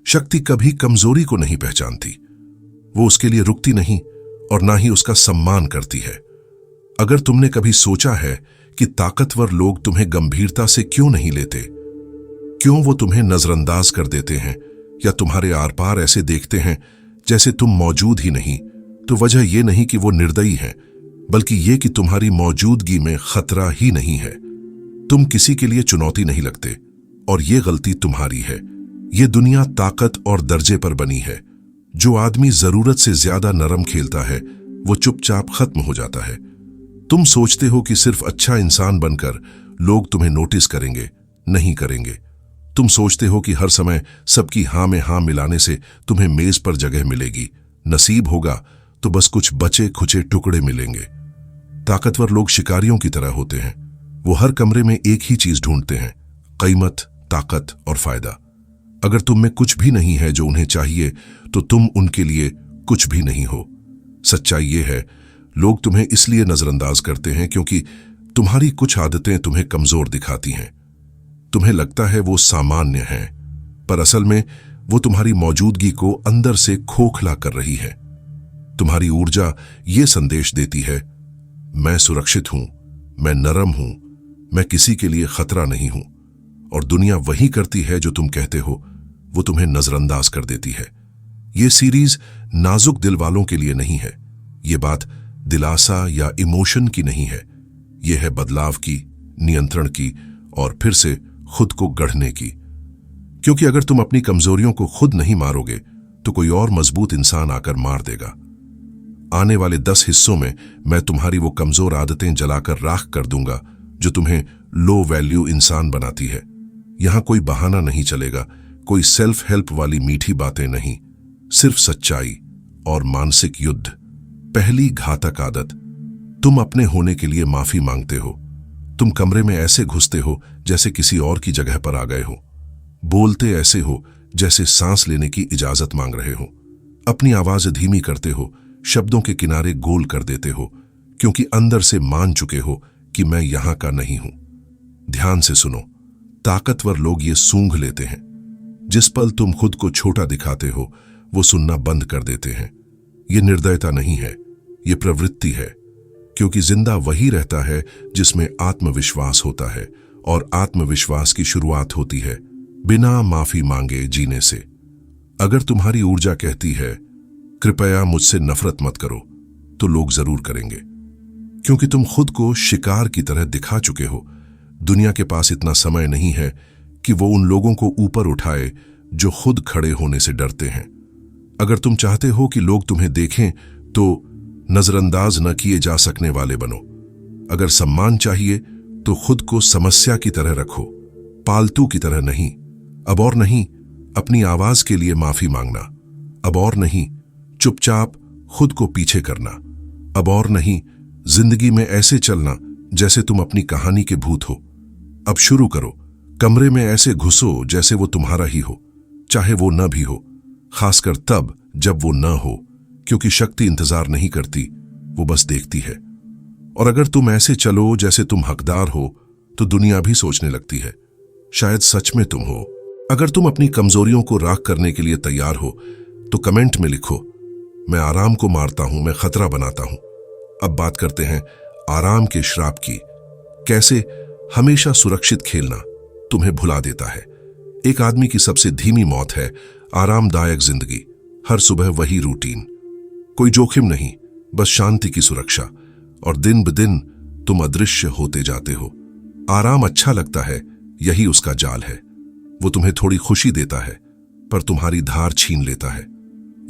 शक्ति कभी कमजोरी को नहीं पहचानती, वो उसके लिए रुकती नहीं और ना ही उसका सम्मान करती है। अगर तुमने कभी सोचा है कि ताकतवर लोग तुम्हें गंभीरता से क्यों नहीं लेते, क्यों वो तुम्हें नजरअंदाज कर देते हैं या तुम्हारे आर पार ऐसे देखते हैं जैसे तुम मौजूद ही नहीं, तो वजह यह नहीं कि वो निर्दयी हैं, बल्कि ये कि तुम्हारी मौजूदगी में खतरा ही नहीं है। तुम किसी के लिए चुनौती नहीं लगते और ये गलती तुम्हारी है। ये दुनिया ताकत और दर्जे पर बनी है। जो आदमी जरूरत से ज्यादा नरम खेलता है वो चुपचाप खत्म हो जाता है। तुम सोचते हो कि सिर्फ अच्छा इंसान बनकर लोग तुम्हें नोटिस करेंगे, नहीं करेंगे। तुम सोचते हो कि हर समय सबकी हां में हां मिलाने से तुम्हें मेज पर जगह मिलेगी। नसीब होगा तो बस कुछ बचे खुचे टुकड़े मिलेंगे। ताकतवर लोग शिकारियों की तरह होते हैं। वो हर कमरे में एक ही चीज ढूंढते हैं, कीमत, ताकत और फायदा। अगर तुम में कुछ भी नहीं है जो उन्हें चाहिए, तो तुम उनके लिए कुछ भी नहीं हो। सच्चाई ये है, लोग तुम्हें इसलिए नजरअंदाज करते हैं क्योंकि तुम्हारी कुछ आदतें तुम्हें कमजोर दिखाती हैं। तुम्हें लगता है वो सामान्य हैं, पर असल में वो तुम्हारी मौजूदगी को अंदर से खोखला कर रही है। तुम्हारी ऊर्जा ये संदेश देती है, मैं सुरक्षित हूं, मैं नरम हूं, मैं किसी के लिए खतरा नहीं हूं। और दुनिया वही करती है जो तुम कहते हो, वो तुम्हें नजरअंदाज कर देती है। ये सीरीज नाजुक दिल वालों के लिए नहीं है। ये बात दिलासा या इमोशन की नहीं है। ये है बदलाव की, नियंत्रण की और फिर से खुद को गढ़ने की। क्योंकि अगर तुम अपनी कमजोरियों को खुद नहीं मारोगे तो कोई और मजबूत इंसान आकर मार देगा। आने वाले 10 हिस्सों में मैं तुम्हारी वो कमजोर आदतें जलाकर राख कर दूंगा जो तुम्हें लो वैल्यू इंसान बनाती है। यहां कोई बहाना नहीं चलेगा, कोई सेल्फ हेल्प वाली मीठी बातें नहीं, सिर्फ सच्चाई और मानसिक युद्ध। पहली घातक आदत, तुम अपने होने के लिए माफी मांगते हो। तुम कमरे में ऐसे घुसते हो जैसे किसी और की जगह पर आ गए हो। बोलते ऐसे हो जैसे सांस लेने की इजाजत मांग रहे हो। अपनी आवाज धीमी करते हो, शब्दों के किनारे गोल कर देते हो, क्योंकि अंदर से मान चुके हो कि मैं यहां का नहीं हूं। ध्यान से सुनो, ताकतवर लोग ये सूंघ लेते हैं। जिस पल तुम खुद को छोटा दिखाते हो, वो सुनना बंद कर देते हैं। ये निर्दयता नहीं है, ये प्रवृत्ति है, क्योंकि जिंदा वही रहता है जिसमें आत्मविश्वास होता है, और आत्मविश्वास की शुरुआत होती है बिना माफी मांगे जीने से। अगर तुम्हारी ऊर्जा कहती है कृपया मुझसे नफरत मत करो, तो लोग जरूर करेंगे, क्योंकि तुम खुद को शिकार की तरह दिखा चुके हो। दुनिया के पास इतना समय नहीं है कि वो उन लोगों को ऊपर उठाए जो खुद खड़े होने से डरते हैं। अगर तुम चाहते हो कि लोग तुम्हें देखें तो नजरअंदाज न किए जा सकने वाले बनो। अगर सम्मान चाहिए तो खुद को समस्या की तरह रखो, पालतू की तरह नहीं। अब और नहीं अपनी आवाज के लिए माफी मांगना, अब और नहीं चुपचाप खुद को पीछे करना, अब और नहीं जिंदगी में ऐसे चलना जैसे तुम अपनी कहानी के भूत हो। अब शुरू करो, कमरे में ऐसे घुसो जैसे वो तुम्हारा ही हो, चाहे वो न भी हो, खासकर तब जब वो न हो, क्योंकि शक्ति इंतजार नहीं करती, वो बस देखती है। और अगर तुम ऐसे चलो जैसे तुम हकदार हो, तो दुनिया भी सोचने लगती है शायद सच में तुम हो। अगर तुम अपनी कमजोरियों को राख करने के लिए तैयार हो तो कमेंट में लिखो, मैं आराम को मारता हूं, मैं खतरा बनाता हूं। अब बात करते हैं आराम के श्राप की। कैसे हमेशा सुरक्षित खेलना तुम्हें भुला देता है। एक आदमी की सबसे धीमी मौत है आरामदायक जिंदगी। हर सुबह वही रूटीन, कोई जोखिम नहीं, बस शांति की सुरक्षा, और दिन ब दिन तुम अदृश्य होते जाते हो। आराम अच्छा लगता है, यही उसका जाल है। वो तुम्हें थोड़ी खुशी देता है, पर तुम्हारी धार छीन लेता है।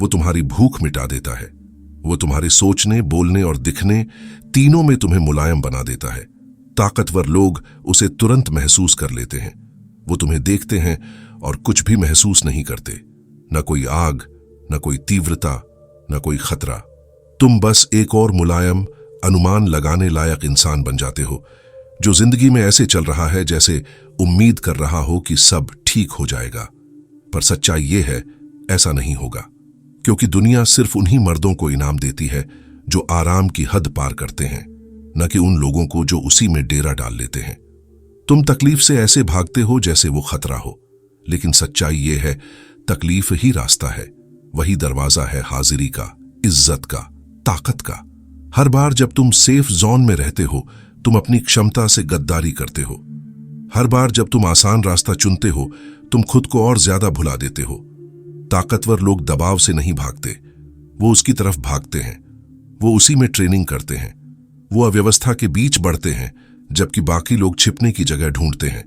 वो तुम्हारी भूख मिटा देता है। वो तुम्हारे सोचने, बोलने और दिखने तीनों में तुम्हें मुलायम बना देता है। ताकतवर लोग उसे तुरंत महसूस कर लेते हैं। वो तुम्हें देखते हैं और कुछ भी महसूस नहीं करते, न कोई आग, न कोई तीव्रता, न कोई खतरा। तुम बस एक और मुलायम, अनुमान लगाने लायक इंसान बन जाते हो, जो जिंदगी में ऐसे चल रहा है जैसे उम्मीद कर रहा हो कि सब ठीक हो जाएगा। पर सच्चाई ये है, ऐसा नहीं होगा, क्योंकि दुनिया सिर्फ उन्हीं मर्दों को इनाम देती है जो आराम की हद पार करते हैं, न कि उन लोगों को जो उसी में डेरा डाल लेते हैं। तुम तकलीफ से ऐसे भागते हो जैसे वो खतरा हो, लेकिन सच्चाई ये है तकलीफ ही रास्ता है, वही दरवाजा है हाजिरी का, इज्जत का, ताकत का। हर बार जब तुम सेफ जोन में रहते हो, तुम अपनी क्षमता से गद्दारी करते हो। हर बार जब तुम आसान रास्ता चुनते हो, तुम खुद को और ज्यादा भुला देते हो। ताकतवर लोग दबाव से नहीं भागते, वो उसकी तरफ भागते हैं। वो उसी में ट्रेनिंग करते हैं। वो अव्यवस्था के बीच बढ़ते हैं, जबकि बाकी लोग छिपने की जगह ढूंढते हैं।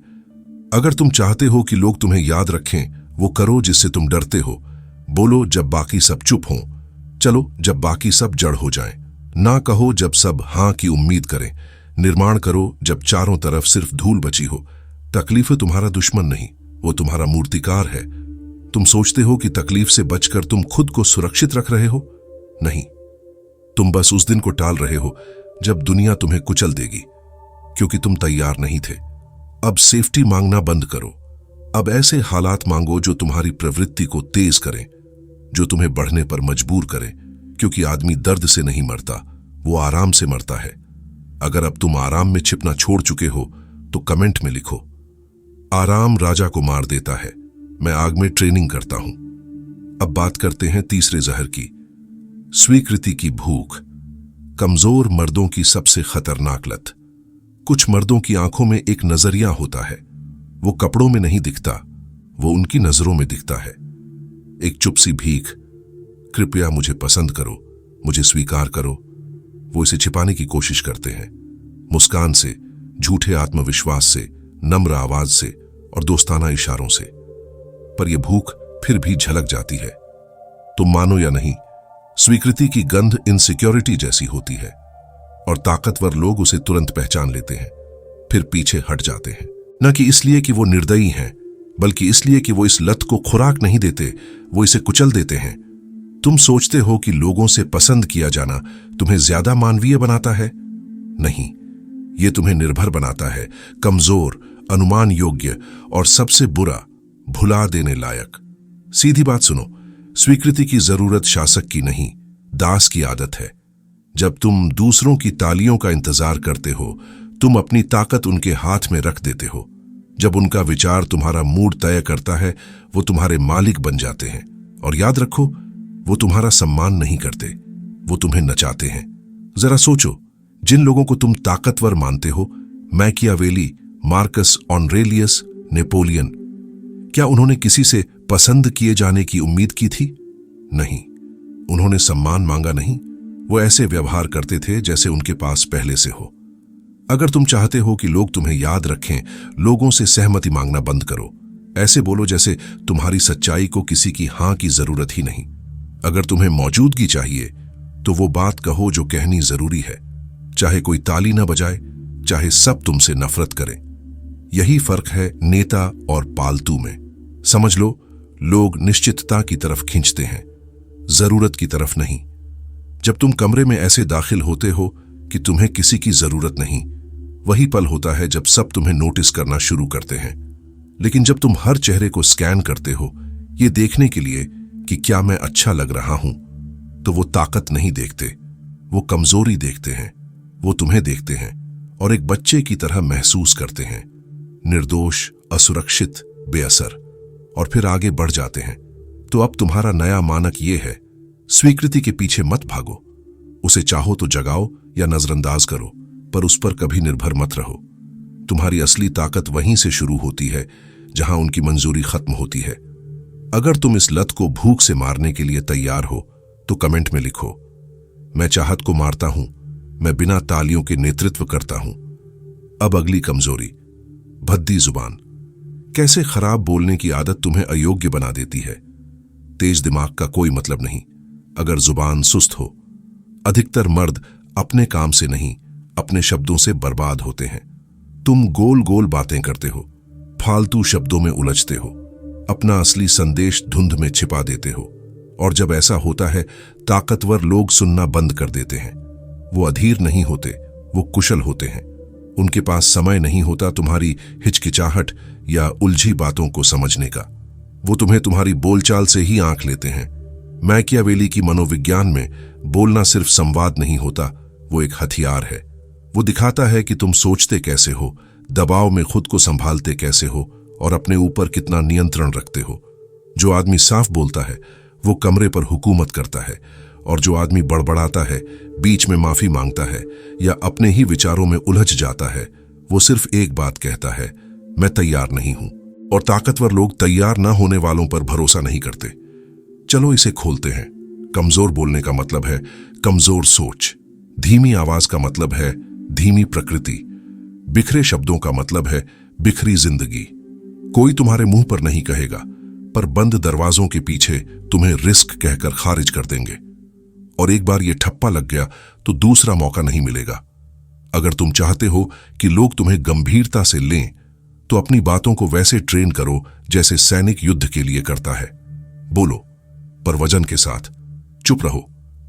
अगर तुम चाहते हो कि लोग तुम्हें याद रखें, वो करो जिससे तुम डरते हो। बोलो जब बाकी सब चुप हों, चलो जब बाकी सब जड़ हो जाएं। ना कहो जब सब हां की उम्मीद करें। निर्माण करो जब चारों तरफ सिर्फ धूल बची हो। तकलीफ तुम्हारा दुश्मन नहीं, वो तुम्हारा मूर्तिकार है। तुम सोचते हो कि तकलीफ से बचकर तुम खुद को सुरक्षित रख रहे हो? नहीं, तुम बस उस दिन को टाल रहे हो जब दुनिया तुम्हें कुचल देगी, क्योंकि तुम तैयार नहीं थे। अब सेफ्टी मांगना बंद करो। अब ऐसे हालात मांगो जो तुम्हारी प्रवृत्ति को तेज करें, जो तुम्हें बढ़ने पर मजबूर करें, क्योंकि आदमी दर्द से नहीं मरता, वो आराम से मरता है। अगर अब तुम आराम में छिपना छोड़ चुके हो तो कमेंट में लिखो, आराम राजा को मार देता है, मैं आग में ट्रेनिंग करता हूं। अब बात करते हैं तीसरे जहर की, स्वीकृति की भूख। कमजोर मर्दों की सबसे खतरनाक लत। कुछ मर्दों की आंखों में एक नजरिया होता है, वो कपड़ों में नहीं दिखता, वो उनकी नजरों में दिखता है। एक चुप सी भीख, कृपया मुझे पसंद करो, मुझे स्वीकार करो। वो इसे छिपाने की कोशिश करते हैं, मुस्कान से, झूठे आत्मविश्वास से, नम्र आवाज से और दोस्ताना इशारों से। पर यह भूख फिर भी झलक जाती है। तुम मानो या नहीं, स्वीकृति की गंध इनसिक्योरिटी जैसी होती है, और ताकतवर लोग उसे तुरंत पहचान लेते हैं, फिर पीछे हट जाते हैं। न कि इसलिए कि वो निर्दयी हैं, बल्कि इसलिए कि वो इस लत को खुराक नहीं देते, वो इसे कुचल देते हैं। तुम सोचते हो कि लोगों से पसंद किया जाना तुम्हें ज्यादा मानवीय बनाता है? नहीं, ये तुम्हें निर्भर बनाता है, कमजोर, अनुमान योग्य और सबसे बुरा, भुला देने लायक। सीधी बात सुनो, स्वीकृति की जरूरत शासक की नहीं, दास की आदत है। जब तुम दूसरों की तालियों का इंतजार करते हो, तुम अपनी ताकत उनके हाथ में रख देते हो। जब उनका विचार तुम्हारा मूड तय करता है, वो तुम्हारे मालिक बन जाते हैं। और याद रखो, वो तुम्हारा सम्मान नहीं करते, वो तुम्हें नचाते हैं। जरा सोचो, जिन लोगों को तुम ताकतवर मानते हो, मैकियावेली, मार्कस ऑरेलियस, नेपोलियन, क्या उन्होंने किसी से पसंद किए जाने की उम्मीद की थी? नहीं, उन्होंने सम्मान मांगा नहीं, वो ऐसे व्यवहार करते थे जैसे उनके पास पहले से हो। अगर तुम चाहते हो कि लोग तुम्हें याद रखें, लोगों से सहमति मांगना बंद करो। ऐसे बोलो जैसे तुम्हारी सच्चाई को किसी की हां की जरूरत ही नहीं। अगर तुम्हें मौजूदगी चाहिए तो वो बात कहो जो कहनी जरूरी है, चाहे कोई ताली न बजाए, चाहे सब तुमसे नफरत करें। यही फर्क है नेता और पालतू में। समझ लो, लोग निश्चितता की तरफ खींचते हैं, जरूरत की तरफ नहीं। जब तुम कमरे में ऐसे दाखिल होते हो कि तुम्हें किसी की जरूरत नहीं, वही पल होता है जब सब तुम्हें नोटिस करना शुरू करते हैं। लेकिन जब तुम हर चेहरे को स्कैन करते हो, ये देखने के लिए कि क्या मैं अच्छा लग रहा हूं, तो वो ताकत नहीं देखते, वो कमजोरी देखते हैं। वो तुम्हें देखते हैं और एक बच्चे की तरह महसूस करते हैं, निर्दोष, असुरक्षित, बेअसर, और फिर आगे बढ़ जाते हैं। तो अब तुम्हारा नया मानक ये है, स्वीकृति के पीछे मत भागो। उसे चाहो तो जगाओ या नजरअंदाज करो, पर उस पर कभी निर्भर मत रहो। तुम्हारी असली ताकत वहीं से शुरू होती है जहां उनकी मंजूरी खत्म होती है। अगर तुम इस लत को भूख से मारने के लिए तैयार हो तो कमेंट में लिखो, मैं चाहत को मारता हूं, मैं बिना तालियों के नेतृत्व करता हूं। अब अगली कमजोरी, भद्दी जुबान। कैसे खराब बोलने की आदत तुम्हें अयोग्य बना देती है। तेज दिमाग का कोई मतलब नहीं अगर जुबान सुस्त हो। अधिकतर मर्द अपने काम से नहीं, अपने शब्दों से बर्बाद होते हैं। तुम गोल गोल बातें करते हो, फालतू शब्दों में उलझते हो, अपना असली संदेश धुंध में छिपा देते हो। और जब ऐसा होता है, ताकतवर लोग सुनना बंद कर देते हैं। वो अधीर नहीं होते, वो कुशल होते हैं। उनके पास समय नहीं होता तुम्हारी हिचकिचाहट या उलझी बातों को समझने का। वो तुम्हें तुम्हारी बोलचाल से ही आंक लेते हैं। मैकियावेली की मनोविज्ञान में बोलना सिर्फ संवाद नहीं होता, वो एक हथियार है। वो दिखाता है कि तुम सोचते कैसे हो, दबाव में खुद को संभालते कैसे हो और अपने ऊपर कितना नियंत्रण रखते हो। जो आदमी साफ बोलता है वो कमरे पर हुकूमत करता है, और जो आदमी बड़बड़ाता है, बीच में माफी मांगता है या अपने ही विचारों में उलझ जाता है, वो सिर्फ एक बात कहता है, मैं तैयार नहीं हूं। और ताकतवर लोग तैयार न होने वालों पर भरोसा नहीं करते। चलो इसे खोलते हैं। कमजोर बोलने का मतलब है कमजोर सोच, धीमी आवाज का मतलब है धीमी प्रकृति, बिखरे शब्दों का मतलब है बिखरी जिंदगी। कोई तुम्हारे मुंह पर नहीं कहेगा, पर बंद दरवाजों के पीछे तुम्हें रिस्क कहकर खारिज कर देंगे। और एक बार यह ठप्पा लग गया तो दूसरा मौका नहीं मिलेगा। अगर तुम चाहते हो कि लोग तुम्हें गंभीरता से लें, तो अपनी बातों को वैसे ट्रेन करो जैसे सैनिक युद्ध के लिए करता है। बोलो, पर वजन के साथ। चुप रहो,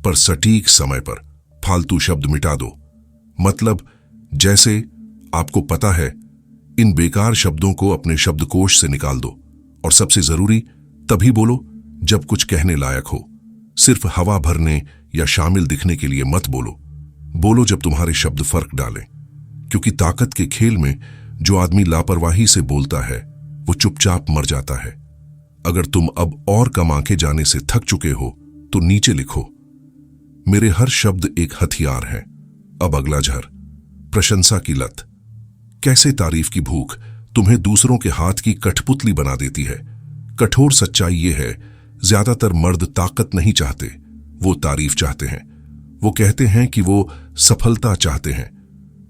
पर सटीक समय पर। फालतू शब्द मिटा दो। मतलब जैसे आपको पता है। इन बेकार शब्दों को अपने शब्दकोश से निकाल दो। और सबसे जरूरी, तभी बोलो जब कुछ कहने लायक हो। सिर्फ हवा भरने या शामिल दिखने के लिए मत बोलो। बोलो जब तुम्हारे शब्द फर्क डालें। क्योंकि ताकत के खेल में जो आदमी लापरवाही से बोलता है वो चुपचाप मर जाता है। अगर तुम अब और कम आंखें जाने से थक चुके हो तो नीचे लिखो, मेरे हर शब्द एक हथियार है। अब अगला झर, प्रशंसा की लत। कैसे तारीफ की भूख तुम्हें दूसरों के हाथ की कठपुतली बना देती है। कठोर सच्चाई यह है, ज्यादातर मर्द ताकत नहीं चाहते, वो तारीफ चाहते हैं। वो कहते हैं कि वो सफलता चाहते हैं,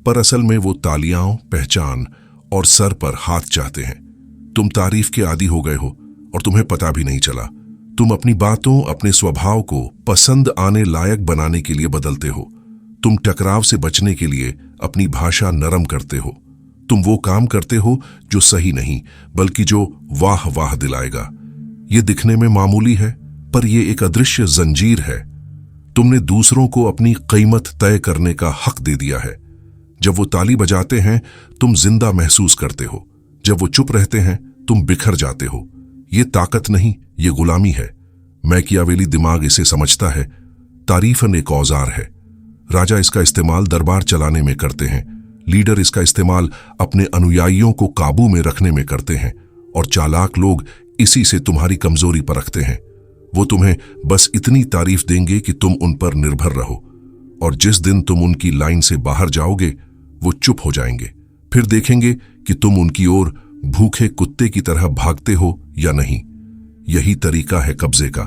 पर असल में वो तालियां, पहचान और सर पर हाथ चाहते हैं। तुम तारीफ के आदी हो गए हो और तुम्हें पता भी नहीं चला। तुम अपनी बातों, अपने स्वभाव को पसंद आने लायक बनाने के लिए बदलते हो। तुम टकराव से बचने के लिए अपनी भाषा नरम करते हो। तुम वो काम करते हो जो सही नहीं, बल्कि जो वाह वाह दिलाएगा। ये दिखने में मामूली है, पर यह एक अदृश्य जंजीर है। तुमने दूसरों को अपनी कीमत तय करने का हक दे दिया है। जब वो ताली बजाते हैं तुम जिंदा महसूस करते हो, जब वो चुप रहते हैं तुम बिखर जाते हो। ये ताकत नहीं, ये गुलामी है। मैकियावेली दिमाग इसे समझता है। तारीफन एक औजार है। राजा इसका इस्तेमाल दरबार चलाने में करते हैं, लीडर इसका इस्तेमाल अपने अनुयायियों को काबू में रखने में करते हैं, और चालाक लोग इसी से तुम्हारी कमजोरी परखते हैं। वो तुम्हें बस इतनी तारीफ देंगे कि तुम उन पर निर्भर रहो, और जिस दिन तुम उनकी लाइन से बाहर जाओगे वो चुप हो जाएंगे। फिर देखेंगे कि तुम उनकी ओर भूखे कुत्ते की तरह भागते हो या नहीं। यही तरीका है कब्जे का।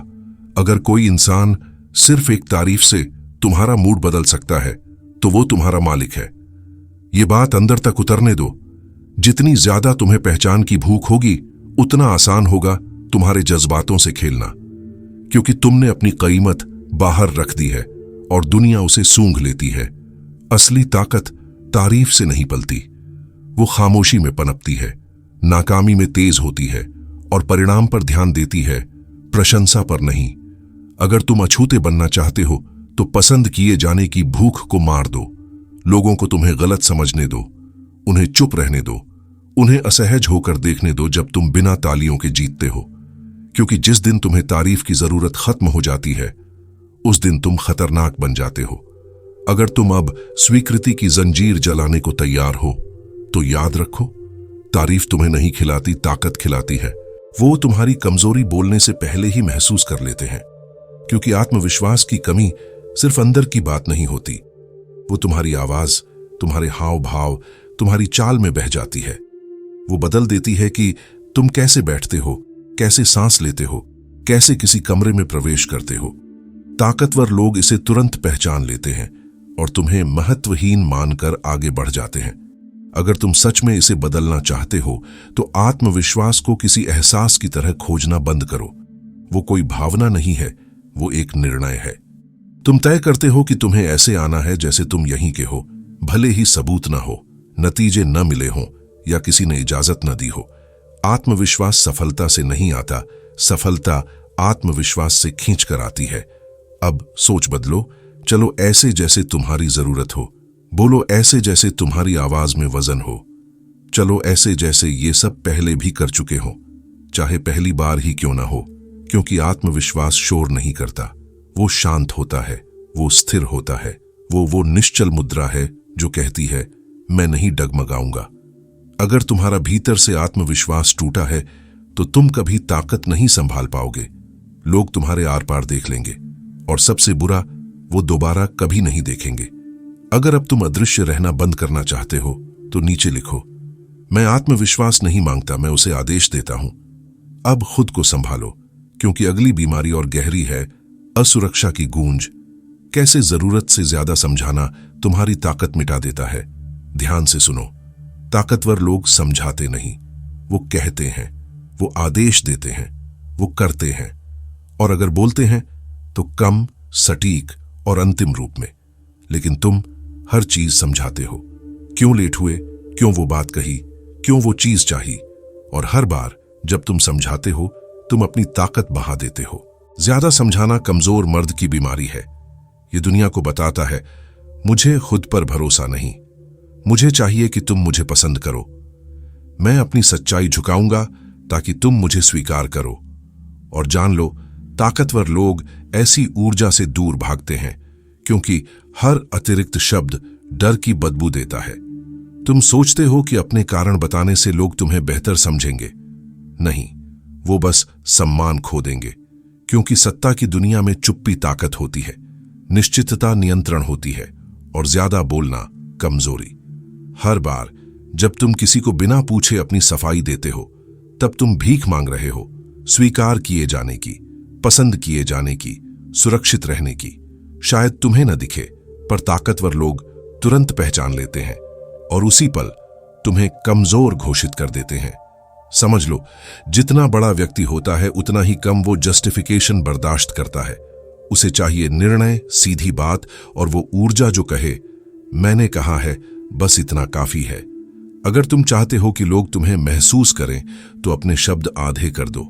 अगर कोई इंसान सिर्फ एक तारीफ से तुम्हारा मूड बदल सकता है तो वो तुम्हारा मालिक है। ये बात अंदर तक उतरने दो। जितनी ज्यादा तुम्हें पहचान की भूख होगी, उतना आसान होगा तुम्हारे जज्बातों से खेलना, क्योंकि तुमने अपनी कीमत बाहर रख दी है और दुनिया उसे सूंघ लेती है। असली ताकत तारीफ से नहीं पलती, वो खामोशी में पनपती है, नाकामी में तेज होती है और परिणाम पर ध्यान देती है, प्रशंसा पर नहीं। अगर तुम अछूते बनना चाहते हो तो पसंद किए जाने की भूख को मार दो। लोगों को तुम्हें गलत समझने दो, उन्हें चुप रहने दो, उन्हें असहज होकर देखने दो जब तुम बिना तालियों के जीतते हो। क्योंकि जिस दिन तुम्हें तारीफ की जरूरत खत्म हो जाती है, उस दिन तुम खतरनाक बन जाते हो। अगर तुम अब स्वीकृति की जंजीर जलाने को तैयार हो तो याद रखो, तारीफ तुम्हें नहीं खिलाती, ताकत खिलाती है। वो तुम्हारी कमजोरी बोलने से पहले ही महसूस कर लेते हैं, क्योंकि आत्मविश्वास की कमी सिर्फ अंदर की बात नहीं होती, वो तुम्हारी आवाज, तुम्हारे हाव भाव, तुम्हारी चाल में बह जाती है। वो बदल देती है कि तुम कैसे बैठते हो, कैसे सांस लेते हो, कैसे किसी कमरे में प्रवेश करते हो। ताकतवर लोग इसे तुरंत पहचान लेते हैं और तुम्हें महत्वहीन मानकर आगे बढ़ जाते हैं। अगर तुम सच में इसे बदलना चाहते हो तो आत्मविश्वास को किसी एहसास की तरह खोजना बंद करो। वो कोई भावना नहीं है, वो एक निर्णय है। तुम तय करते हो कि तुम्हें ऐसे आना है जैसे तुम यहीं के हो, भले ही सबूत न हो, नतीजे न मिले हों या किसी ने इजाजत न दी हो। आत्मविश्वास सफलता से नहीं आता, सफलता आत्मविश्वास से खींच कर आती है। अब सोच बदलो, चलो ऐसे जैसे तुम्हारी जरूरत हो, बोलो ऐसे जैसे तुम्हारी आवाज में वजन हो, चलो ऐसे जैसे ये सब पहले भी कर चुके हो, चाहे पहली बार ही क्यों ना हो। क्योंकि आत्मविश्वास शोर नहीं करता, वो शांत होता है, वो स्थिर होता है, वो निश्चल मुद्रा है जो कहती है मैं नहीं डगमगाऊंगा। अगर तुम्हारा भीतर से आत्मविश्वास टूटा है तो तुम कभी ताकत नहीं संभाल पाओगे। लोग तुम्हारे आर पार देख लेंगे और सबसे बुरा, वो दोबारा कभी नहीं देखेंगे। अगर अब तुम अदृश्य रहना बंद करना चाहते हो तो नीचे लिखो, मैं आत्मविश्वास नहीं मांगता, मैं उसे आदेश देता हूं। अब खुद को संभालो, क्योंकि अगली बीमारी और गहरी है असुरक्षा की गूंज। कैसे जरूरत से ज्यादा समझाना तुम्हारी ताकत मिटा देता है। ध्यान से सुनो, ताकतवर लोग समझाते नहीं, वो कहते हैं, वो आदेश देते हैं, वो करते हैं, और अगर बोलते हैं तो कम, सटीक और अंतिम रूप में। लेकिन तुम हर चीज समझाते हो, क्यों लेट हुए, क्यों वो बात कही, क्यों वो चीज चाहिए। और हर बार जब तुम समझाते हो तुम अपनी ताकत बहा देते हो। ज्यादा समझाना कमजोर मर्द की बीमारी है। ये दुनिया को बताता है, मुझे खुद पर भरोसा नहीं, मुझे चाहिए कि तुम मुझे पसंद करो। मैं अपनी सच्चाई झुकाऊंगा ताकि तुम मुझे स्वीकार करो। और जान लो, ताकतवर लोग ऐसी ऊर्जा से दूर भागते हैं क्योंकि हर अतिरिक्त शब्द डर की बदबू देता है। तुम सोचते हो कि अपने कारण बताने से लोग तुम्हें बेहतर समझेंगे। नहीं, वो बस सम्मान खो देंगे, क्योंकि सत्ता की दुनिया में चुप्पी ताकत होती है, निश्चितता नियंत्रण होती है और ज्यादा बोलना कमजोरी। हर बार जब तुम किसी को बिना पूछे अपनी सफाई देते हो, तब तुम भीख मांग रहे हो, स्वीकार किए जाने की, पसंद किए जाने की, सुरक्षित रहने की। शायद तुम्हें न दिखे, पर ताकतवर लोग तुरंत पहचान लेते हैं और उसी पल तुम्हें कमजोर घोषित कर देते हैं। समझ लो, जितना बड़ा व्यक्ति होता है उतना ही कम वो जस्टिफिकेशन बर्दाश्त करता है। उसे चाहिए निर्णय, सीधी बात और वो ऊर्जा जो कहे, मैंने कहा है, बस इतना काफी है। अगर तुम चाहते हो कि लोग तुम्हें महसूस करें तो अपने शब्द आधे कर दो।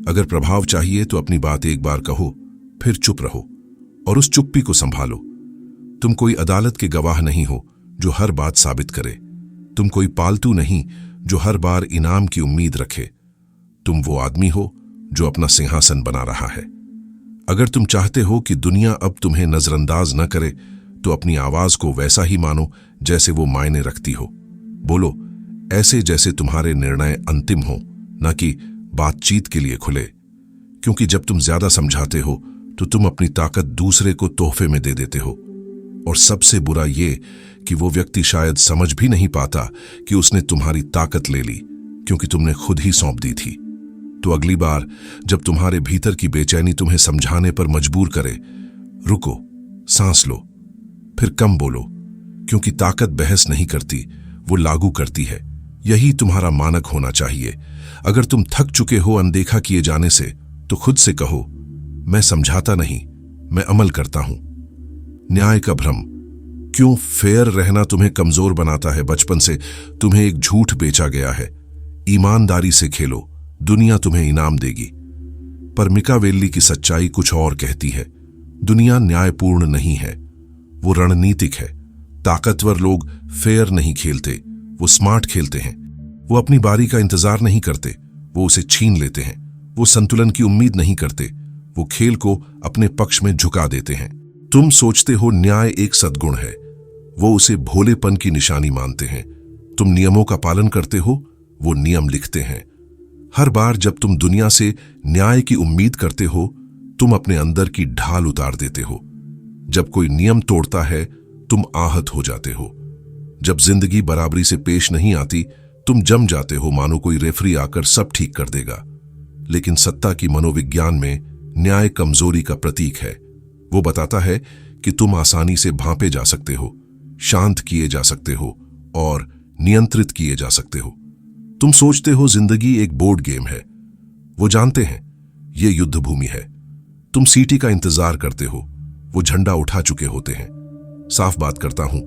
अगर प्रभाव चाहिए तो अपनी बात एक बार कहो, फिर चुप रहो और उस चुप्पी को संभालो। तुम कोई अदालत के गवाह नहीं हो जो हर बात साबित करे। तुम कोई पालतू नहीं जो हर बार इनाम की उम्मीद रखे। तुम वो आदमी हो जो अपना सिंहासन बना रहा है। अगर तुम चाहते हो कि दुनिया अब तुम्हें नजरअंदाज न करे तो अपनी आवाज को वैसा ही मानो जैसे वो मायने रखती हो। बोलो ऐसे जैसे तुम्हारे निर्णय अंतिम हो, न कि बातचीत के लिए खुले। क्योंकि जब तुम ज्यादा समझाते हो तो तुम अपनी ताकत दूसरे को तोहफे में दे देते हो। और सबसे बुरा ये कि वो व्यक्ति शायद समझ भी नहीं पाता कि उसने तुम्हारी ताकत ले ली, क्योंकि तुमने खुद ही सौंप दी थी। तो अगली बार जब तुम्हारे भीतर की बेचैनी तुम्हें समझाने पर मजबूर करे, रुको, सांस लो, फिर कम बोलो, क्योंकि ताकत बहस नहीं करती, वो लागू करती है। यही तुम्हारा मानक होना चाहिए। अगर तुम थक चुके हो अनदेखा किए जाने से, तो खुद से कहो, मैं समझाता नहीं, मैं अमल करता हूं। न्याय का भ्रम। क्यों फेयर रहना तुम्हें कमजोर बनाता है। बचपन से तुम्हें एक झूठ बेचा गया है, ईमानदारी से खेलो, दुनिया तुम्हें इनाम देगी। पर मिकावेली की सच्चाई कुछ और कहती है। दुनिया न्यायपूर्ण नहीं है, वो रणनीतिक है। ताकतवर लोग फेयर नहीं खेलते, वो स्मार्ट खेलते हैं। वो अपनी बारी का इंतजार नहीं करते, वो उसे छीन लेते हैं। वो संतुलन की उम्मीद नहीं करते, वो खेल को अपने पक्ष में झुका देते हैं। तुम सोचते हो न्याय एक सद्गुण है, वो उसे भोलेपन की निशानी मानते हैं। तुम नियमों का पालन करते हो, वो नियम लिखते हैं। हर बार जब तुम दुनिया से न्याय की उम्मीद करते हो, तुम अपने अंदर की ढाल उतार देते हो। जब कोई नियम तोड़ता है, तुम आहत हो जाते हो। जब जिंदगी बराबरी से पेश नहीं आती, तुम जम जाते हो, मानो कोई रेफरी आकर सब ठीक कर देगा। लेकिन सत्ता की मनोविज्ञान में न्याय कमजोरी का प्रतीक है। वो बताता है कि तुम आसानी से भांपे जा सकते हो, शांत किए जा सकते हो और नियंत्रित किए जा सकते हो। तुम सोचते हो जिंदगी एक बोर्ड गेम है, वो जानते हैं ये युद्ध भूमि है। तुम सीटी का इंतजार करते हो, वो झंडा उठा चुके होते हैं। साफ बात करता हूं,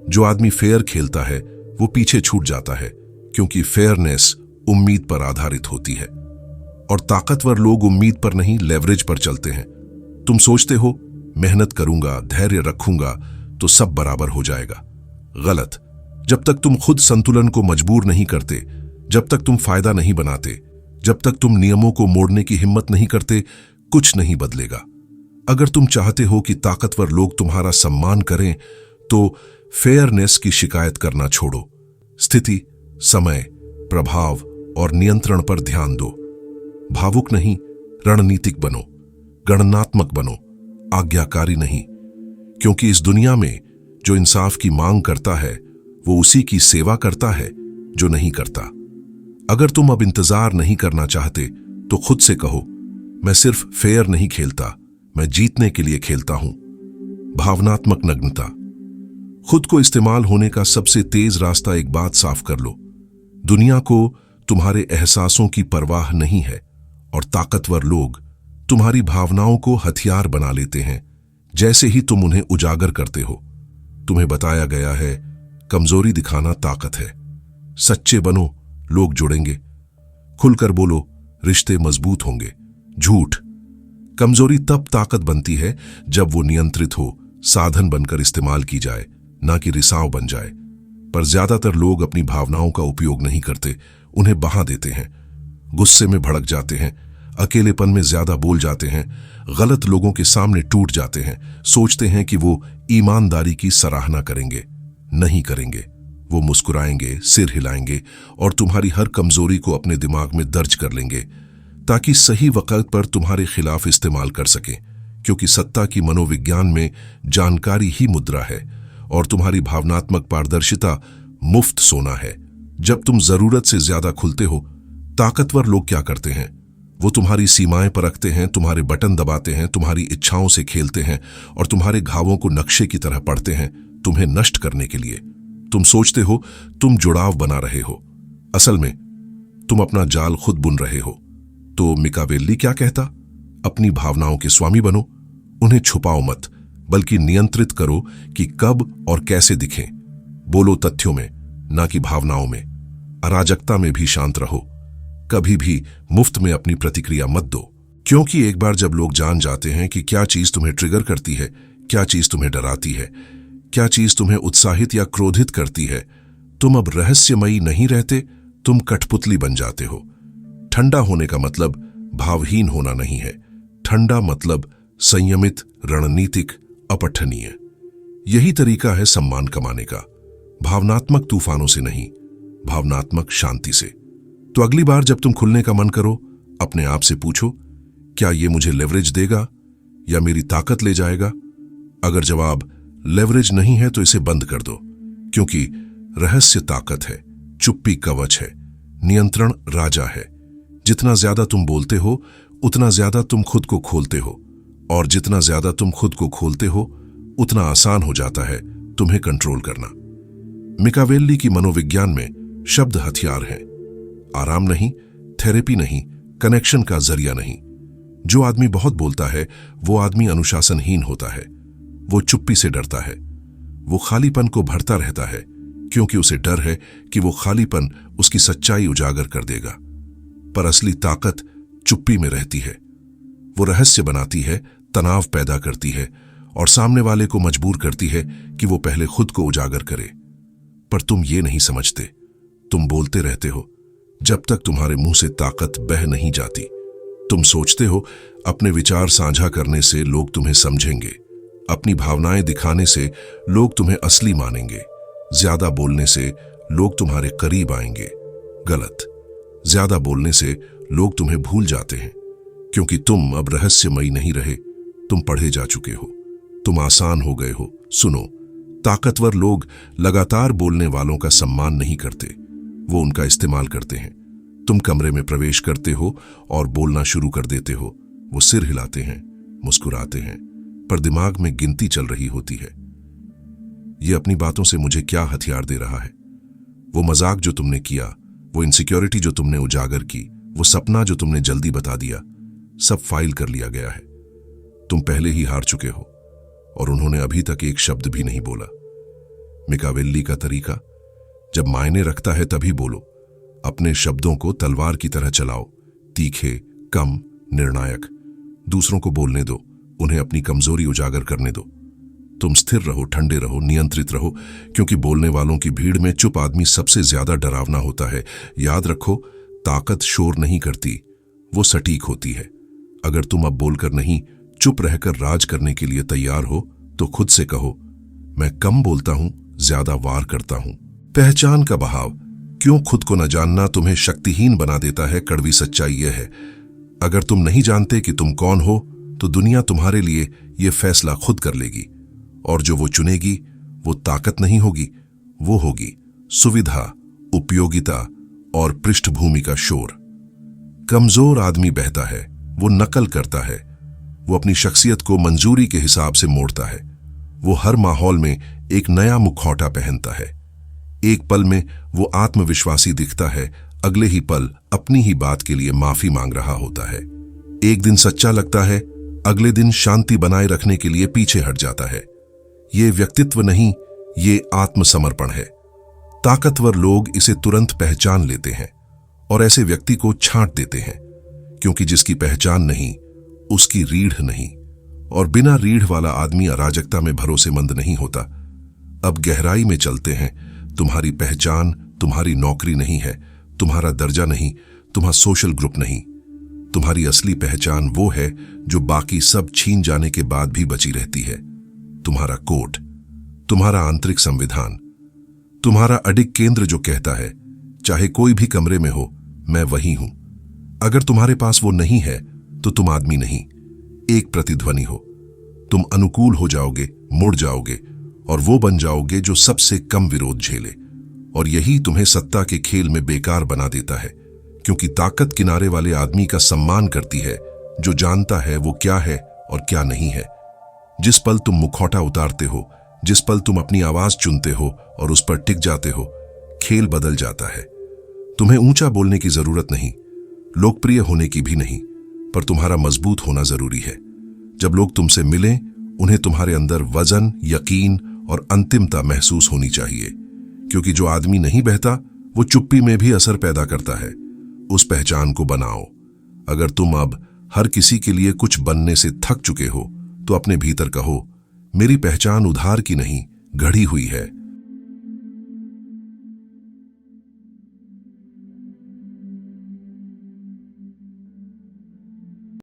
जो आदमी फेयर खेलता है वो पीछे छूट जाता है, क्योंकि फेयरनेस उम्मीद पर आधारित होती है और ताकतवर लोग उम्मीद पर नहीं, लेवरेज पर चलते हैं। तुम सोचते हो मेहनत करूंगा, धैर्य रखूंगा तो सब बराबर हो जाएगा। गलत। जब तक तुम खुद संतुलन को मजबूर नहीं करते, जब तक तुम फायदा नहीं बनाते, जब तक तुम नियमों को मोड़ने की हिम्मत नहीं करते, कुछ नहीं बदलेगा। अगर तुम चाहते हो कि ताकतवर लोग तुम्हारा सम्मान करें, तो फेयरनेस की शिकायत करना छोड़ो। स्थिति, समय, प्रभाव और नियंत्रण पर ध्यान दो। भावुक नहीं, रणनीतिक बनो, गणनात्मक बनो, आज्ञाकारी नहीं। क्योंकि इस दुनिया में जो इंसाफ की मांग करता है वो उसी की सेवा करता है जो नहीं करता। अगर तुम अब इंतजार नहीं करना चाहते तो खुद से कहो, मैं सिर्फ फेयर नहीं खेलता, मैं जीतने के लिए खेलता हूं। भावनात्मक नग्नता। खुद को इस्तेमाल होने का सबसे तेज रास्ता एक बात साफ कर लो, दुनिया को तुम्हारे एहसासों की परवाह नहीं है और ताकतवर लोग तुम्हारी भावनाओं को हथियार बना लेते हैं जैसे ही तुम उन्हें उजागर करते हो। तुम्हें बताया गया है कमजोरी दिखाना ताकत है। सच्चे बनो, लोग जुड़ेंगे। खुलकर बोलो, रिश्ते मजबूत होंगे। झूठ। कमजोरी तब ताकत बनती है जब वो नियंत्रित हो, साधन बनकर इस्तेमाल की जाए, ना कि रिसाव बन जाए। पर ज्यादातर लोग अपनी भावनाओं का उपयोग नहीं करते, उन्हें बहा देते हैं। गुस्से में भड़क जाते हैं, अकेलेपन में ज्यादा बोल जाते हैं, गलत लोगों के सामने टूट जाते हैं, सोचते हैं कि वो ईमानदारी की सराहना करेंगे। नहीं करेंगे। वो मुस्कुराएंगे, सिर हिलाएंगे और तुम्हारी हर कमजोरी को अपने दिमाग में दर्ज कर लेंगे ताकि सही वक्त पर तुम्हारे खिलाफ इस्तेमाल कर सकें। क्योंकि सत्ता की मनोविज्ञान में जानकारी ही मुद्रा है और तुम्हारी भावनात्मक पारदर्शिता मुफ्त सोना है। जब तुम जरूरत से ज्यादा खुलते हो, ताकतवर लोग क्या करते हैं? वो तुम्हारी सीमाएं परखते हैं, तुम्हारे बटन दबाते हैं, तुम्हारी इच्छाओं से खेलते हैं और तुम्हारे घावों को नक्शे की तरह पढ़ते हैं, तुम्हें नष्ट करने के लिए। तुम सोचते हो तुम जुड़ाव बना रहे हो, असल में तुम अपना जाल खुद बुन रहे हो। तो मिकावेल्ली क्या कहता? अपनी भावनाओं के स्वामी बनो, उन्हें छुपाओ मत, बल्कि नियंत्रित करो कि कब और कैसे दिखें। बोलो तथ्यों में, ना कि भावनाओं में। अराजकता में भी शांत रहो। कभी भी मुफ्त में अपनी प्रतिक्रिया मत दो, क्योंकि एक बार जब लोग जान जाते हैं कि क्या चीज तुम्हें ट्रिगर करती है, क्या चीज तुम्हें डराती है, क्या चीज तुम्हें उत्साहित या क्रोधित करती है, तुम अब रहस्यमयी नहीं रहते, तुम कठपुतली बन जाते हो। ठंडा होने का मतलब भावहीन होना नहीं है। ठंडा मतलब संयमित, रणनीतिक, अपठनीय। यही तरीका है सम्मान कमाने का, भावनात्मक तूफानों से नहीं, भावनात्मक शांति से। तो अगली बार जब तुम खुलने का मन करो, अपने आप से पूछो, क्या ये मुझे लेवरेज देगा या मेरी ताकत ले जाएगा? अगर जवाब लेवरेज नहीं है तो इसे बंद कर दो, क्योंकि रहस्य ताकत है, चुप्पी कवच है, नियंत्रण राजा है। जितना ज्यादा तुम बोलते हो उतना ज्यादा तुम खुद को खोलते हो, और जितना ज्यादा तुम खुद को खोलते हो उतना आसान हो जाता है तुम्हें कंट्रोल करना। मिकावेल्ली की मनोविज्ञान में शब्द हथियार हैं। आराम नहीं, थेरेपी नहीं, कनेक्शन का जरिया नहीं। जो आदमी बहुत बोलता है वो आदमी अनुशासनहीन होता है। वो चुप्पी से डरता है। वो खालीपन को भरता रहता है क्योंकि उसे डर है कि वो खालीपन उसकी सच्चाई उजागर कर देगा। पर असली ताकत चुप्पी में रहती है। वो रहस्य बनाती है, तनाव पैदा करती है और सामने वाले को मजबूर करती है कि वो पहले खुद को उजागर करे। पर तुम ये नहीं समझते। तुम बोलते रहते हो जब तक तुम्हारे मुंह से ताकत बह नहीं जाती। तुम सोचते हो अपने विचार साझा करने से लोग तुम्हें समझेंगे, अपनी भावनाएं दिखाने से लोग तुम्हें असली मानेंगे, ज्यादा बोलने से लोग तुम्हारे करीब आएंगे। गलत। ज्यादा बोलने से लोग तुम्हें भूल जाते हैं, क्योंकि तुम अब रहस्यमयी नहीं रहे, तुम पढ़े जा चुके हो, तुम आसान हो गए हो। सुनो, ताकतवर लोग लगातार बोलने वालों का सम्मान नहीं करते, वो उनका इस्तेमाल करते हैं। तुम कमरे में प्रवेश करते हो और बोलना शुरू कर देते हो, वो सिर हिलाते हैं, मुस्कुराते हैं, पर दिमाग में गिनती चल रही होती है। ये अपनी बातों से मुझे क्या हथियार दे रहा है? वो मजाक जो तुमने किया, वो इनसिक्योरिटी जो तुमने उजागर की, वो सपना जो तुमने जल्दी बता दिया, सब फाइल कर लिया गया है। तुम पहले ही हार चुके हो और उन्होंने अभी तक एक शब्द भी नहीं बोला। मिकावेल्ली का तरीका, जब मायने रखता है तभी बोलो। अपने शब्दों को तलवार की तरह चलाओ, तीखे, कम, निर्णायक। दूसरों को बोलने दो, उन्हें अपनी कमजोरी उजागर करने दो। तुम स्थिर रहो, ठंडे रहो, नियंत्रित रहो, क्योंकि बोलने वालों की भीड़ में चुप आदमी सबसे ज्यादा डरावना होता है। याद रखो, ताकत शोर नहीं करती, वो सटीक होती है। अगर तुम अब बोलकर नहीं, चुप रहकर राज करने के लिए तैयार हो, तो खुद से कहो, मैं कम बोलता हूं, ज्यादा वार करता हूं। पहचान का बहाव। क्यों खुद को न जानना तुम्हें शक्तिहीन बना देता है, कड़वी सच्चाई यह है, अगर तुम नहीं जानते कि तुम कौन हो तो दुनिया तुम्हारे लिए यह फैसला खुद कर लेगी, और जो वो चुनेगी वो ताकत नहीं होगी, वो होगी सुविधा, उपयोगिता और पृष्ठभूमि का शोर। कमजोर आदमी बहता है, वो नकल करता है, वो अपनी शख्सियत को मंजूरी के हिसाब से मोड़ता है, वो हर माहौल में एक नया मुखौटा पहनता है। एक पल में वो आत्मविश्वासी दिखता है, अगले ही पल अपनी ही बात के लिए माफी मांग रहा होता है। एक दिन सच्चा लगता है, अगले दिन शांति बनाए रखने के लिए पीछे हट जाता है। ये व्यक्तित्व नहीं, ये आत्मसमर्पण है। ताकतवर लोग इसे तुरंत पहचान लेते हैं और ऐसे व्यक्ति को छांट देते हैं, क्योंकि जिसकी पहचान नहीं उसकी रीढ़ नहीं, और बिना रीढ़ वाला आदमी अराजकता में भरोसेमंद नहीं होता। अब गहराई में चलते हैं। तुम्हारी पहचान तुम्हारी नौकरी नहीं है, तुम्हारा दर्जा नहीं, तुम्हारा सोशल ग्रुप नहीं। तुम्हारी असली पहचान वो है जो बाकी सब छीन जाने के बाद भी बची रहती है। तुम्हारा कोड, तुम्हारा आंतरिक संविधान, तुम्हारा अडिग केंद्र जो कहता है चाहे कोई भी कमरे में हो, मैं वही हूं। अगर तुम्हारे पास वो नहीं है तो तुम आदमी नहीं, एक प्रतिध्वनि हो। तुम अनुकूल हो जाओगे, मुड़ जाओगे और वो बन जाओगे जो सबसे कम विरोध झेले, और यही तुम्हें सत्ता के खेल में बेकार बना देता है, क्योंकि ताकत किनारे वाले आदमी का सम्मान करती है जो जानता है वो क्या है और क्या नहीं है। जिस पल तुम मुखौटा उतारते हो, जिस पल तुम अपनी आवाज चुनते हो और उस पर टिक जाते हो, खेल बदल जाता है। तुम्हें ऊंचा बोलने की जरूरत नहीं, लोकप्रिय होने की भी नहीं, पर तुम्हारा मजबूत होना जरूरी है। जब लोग तुमसे मिलें, उन्हें तुम्हारे अंदर वजन, यकीन और अंतिमता महसूस होनी चाहिए, क्योंकि जो आदमी नहीं बहता वो चुप्पी में भी असर पैदा करता है। उस पहचान को बनाओ। अगर तुम अब हर किसी के लिए कुछ बनने से थक चुके हो तो अपने भीतर कहो, मेरी पहचान उधार की नहीं, गढ़ी हुई है।